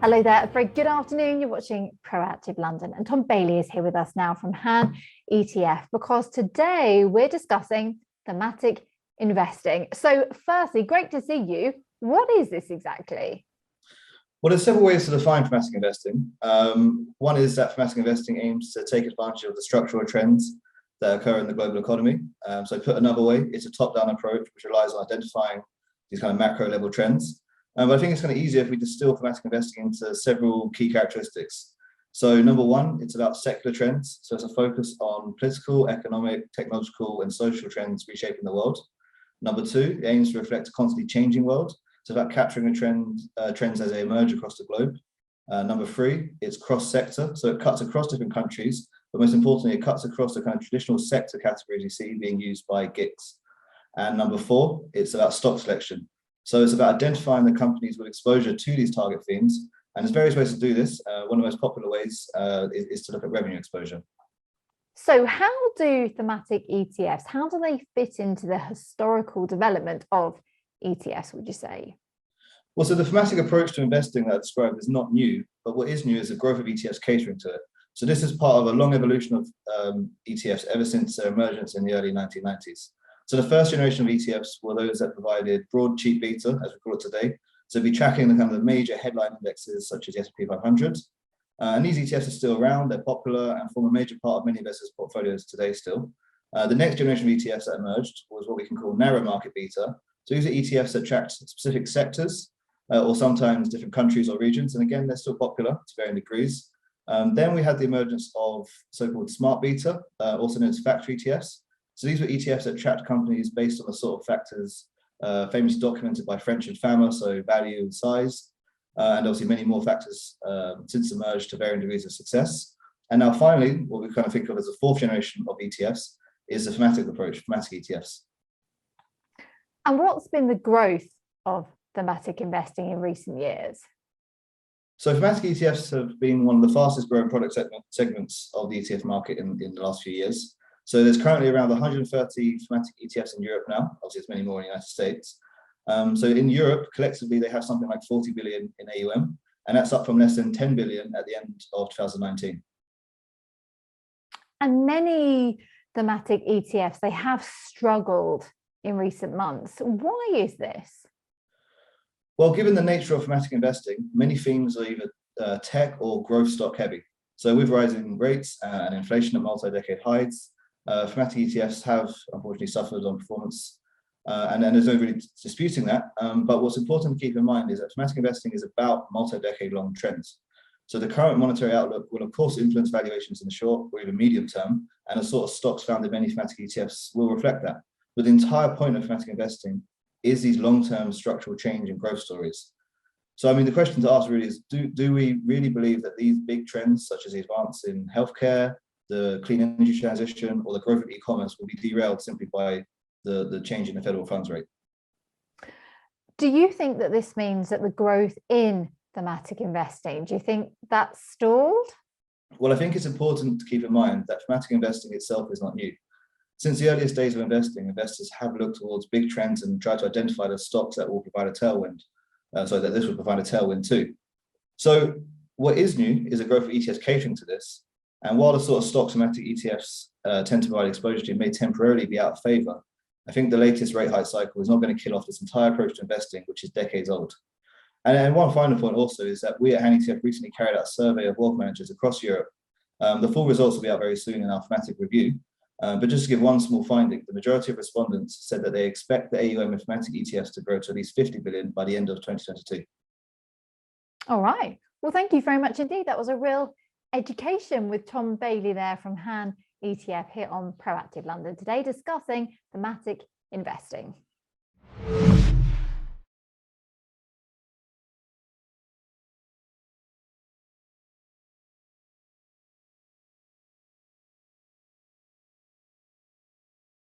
Hello there, a very good afternoon. You're watching Proactive London, and Tom Bailey is here with us now from Han ETF because today we're discussing thematic investing. So firstly, great to see you. What is this exactly? Well, there's several ways to define thematic investing. One is that thematic investing aims to take advantage of the structural trends that occur in the global economy. So put another way, it's a top-down approach which relies on identifying these kind of macro level trends. But I think it's kind of easier if we distill thematic investing into several key characteristics. So number one, it's about secular trends. So it's a focus on political, economic, technological, and social trends reshaping the world. Number two, it aims to reflect a constantly changing world. It's about capturing the trends as they emerge across the globe. Number three, it's cross-sector. So it cuts across different countries, but most importantly, it cuts across the kind of traditional sector categories you see being used by GICs. And number four, it's about stock selection. So it's about identifying the companies with exposure to these target themes. And there's various ways to do this. One of the most popular ways is to look at revenue exposure. So how do thematic ETFs, how do they fit into the historical development of ETFs, would you say? Well, so the thematic approach to investing that I described is not new, but what is new is the growth of ETFs catering to it. So this is part of a long evolution of ETFs ever since their emergence in the early 1990s. So the first generation of ETFs were those that provided broad cheap beta, as we call it today. So be tracking the kind of the major headline indexes such as the S&P 500. And these ETFs are still around, they're popular and form a major part of many investors' portfolios today still. The next generation of ETFs that emerged was what we can call narrow market beta. So these are ETFs that track specific sectors or sometimes different countries or regions. And again, they're still popular to varying degrees. Then we had the emergence of so-called smart beta, also known as factor ETFs. So these were ETFs that tracked companies based on the sort of factors famously documented by French and Fama, so value and size, and obviously many more factors since emerged to varying degrees of success. And now finally, what we kind of think of as the fourth generation of ETFs is the thematic approach, thematic ETFs. And what's been the growth of thematic investing in recent years? So thematic ETFs have been one of the fastest growing product segments of the ETF market in the last few years. So there's currently around 130 thematic ETFs in Europe now. Obviously, there's many more in the United States. So in Europe, collectively, they have something like 40 billion in AUM, and that's up from less than 10 billion at the end of 2019. And many thematic ETFs, they have struggled in recent months. Why is this? Well, given the nature of thematic investing, many themes are either tech or growth stock heavy. So with rising rates and inflation at multi-decade highs, thematic ETFs have unfortunately suffered on performance, and there's no really disputing that. But what's important to keep in mind is that thematic investing is about multi-decade long trends. So the current monetary outlook will of course influence valuations in the short or even medium term, and the sort of stocks found in many thematic ETFs will reflect that. But the entire point of thematic investing is these long-term structural change and growth stories. So I mean, the question to ask really is, do we really believe that these big trends, such as the advance in healthcare, the clean energy transition, or the growth of e-commerce will be derailed simply by the change in the federal funds rate? Do you think that this means that the growth in thematic investing, do you think that's stalled? Well, I think it's important to keep in mind that thematic investing itself is not new. Since the earliest days of investing, investors have looked towards big trends and tried to identify the stocks that will provide a tailwind, so that this would provide a tailwind too. So what is new is a growth of ETFs catering to this. And while the sort of stocks thematic ETFs tend to provide exposure to may temporarily be out of favor, I think the latest rate hike cycle is not going to kill off this entire approach to investing, which is decades old. And one final point also is that we at Han ETF recently carried out a survey of wealth managers across Europe. The full results will be out very soon in our thematic review. But just to give one small finding, the majority of respondents said that they expect the AUM of thematic ETFs to grow to at least 50 billion by the end of 2022. All right. Well, thank you very much indeed. That was a real education with Tom Bailey there from Han ETF here on Proactive London today, discussing thematic investing.